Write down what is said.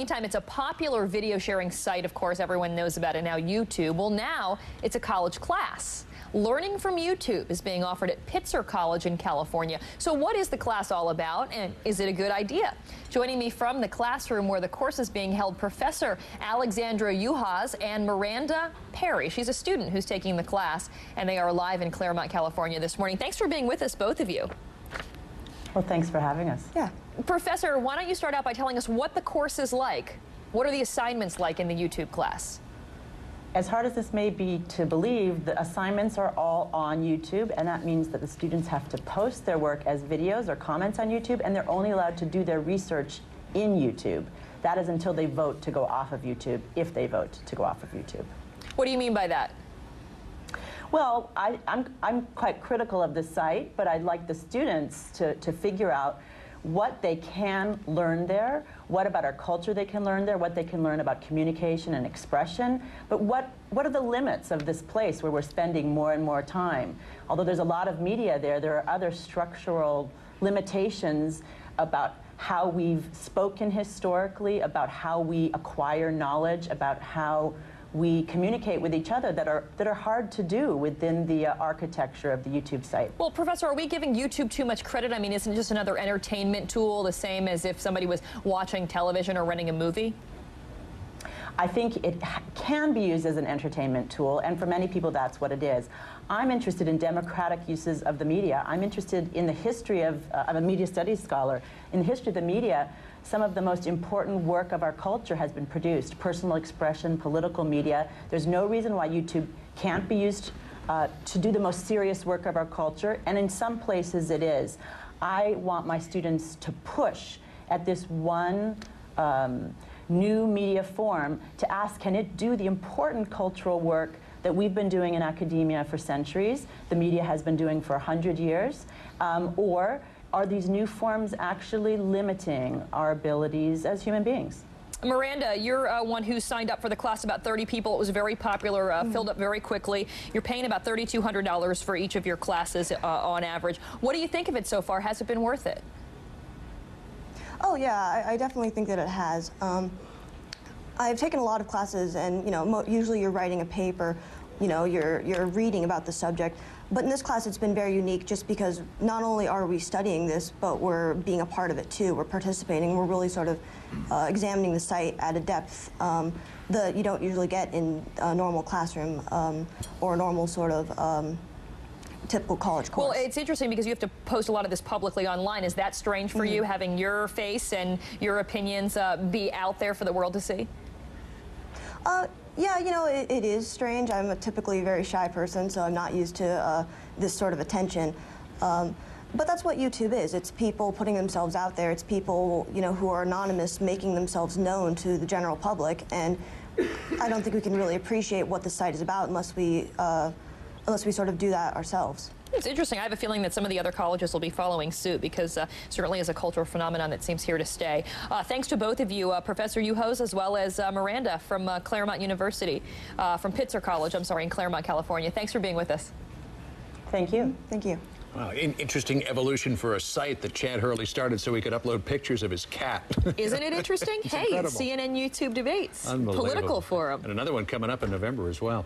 Meantime, it's a popular video sharing site. Of course, everyone knows about it now, YouTube. Well, now it's a college class. Learning from YouTube is being offered at Pitzer College in California. So what is the class all about, and is it a good idea? Joining me from the classroom where the course is being held, Professor Alexandra Juhasz and Miranda Perry. She's a student who's taking the class, and they are live in Claremont, California this morning. Thanks for being with us, both of you. Well, thanks for having us. Yeah. Professor, why don't you start out by telling us what the course is like? What are the assignments like in the YouTube class? As hard as this may be to believe, the assignments are all on YouTube, and that means that the students have to post their work as videos or comments on YouTube, and they're only allowed to do their research in YouTube. That is until they vote to go off of YouTube, if they vote to go off of YouTube. What do you mean by that? Well, I'm quite critical of the site, but I'd like the students to figure out what they can learn there, what about our culture they can learn there, what they can learn about communication and expression, but what are the limits of this place where we're spending more and more time? Although there's a lot of media there are other structural limitations about how we've spoken historically, about how we acquire knowledge, about how we communicate with each other that are hard to do within the architecture of the YouTube site. Well, Professor, are we giving YouTube too much credit? I mean, isn't it just another entertainment tool, the same as if somebody was watching television or renting a movie? I think it can be used as an entertainment tool, and for many people that's what it is. I'm interested in democratic uses of the media. I'm interested in the history of, I'm a media studies scholar. In the history of the media, some of the most important work of our culture has been produced. Personal expression, political media. There's no reason why YouTube can't be used to do the most serious work of our culture, and in some places it is. I want my students to push at this one new media form to ask, can it do the important cultural work that we've been doing in academia for centuries, the media has been doing for 100 years, or are these new forms actually limiting our abilities as human beings? Miranda, you're one who signed up for the class, about 30 people. It was very popular, filled up very quickly. You're paying about $3,200 for each of your classes on average. What do you think of it so far? Has it been worth it? Oh yeah, I definitely think that it has. I've taken a lot of classes, and usually you're writing a paper, you're reading about the subject. But in this class, it's been very unique just because not only are we studying this, but we're being a part of it too. We're participating. We're really sort of examining the site at a depth that you don't usually get in a normal classroom or a normal sort of typical college course. Well, it's interesting because you have to post a lot of this publicly online. Is that strange for you, having your face and your opinions be out there for the world to see? Yeah, it is strange. I'm a typically very shy person, so I'm not used to this sort of attention. But that's what YouTube is. It's people putting themselves out there. It's people, who are anonymous, making themselves known to the general public. And I don't think we can really appreciate what the site is about unless we sort of do that ourselves. It's interesting. I have a feeling that some of the other colleges will be following suit because certainly is a cultural phenomenon that seems here to stay. Thanks to both of you, Professor Juhasz as well as Miranda from Claremont University, from Pitzer College, in Claremont, California. Thanks for being with us. Thank you. Thank you. Wow, interesting evolution for a site that Chad Hurley started so he could upload pictures of his cat. Isn't it interesting? Hey, incredible. CNN YouTube debates. Unbelievable. Political forum. And another one coming up in November as well.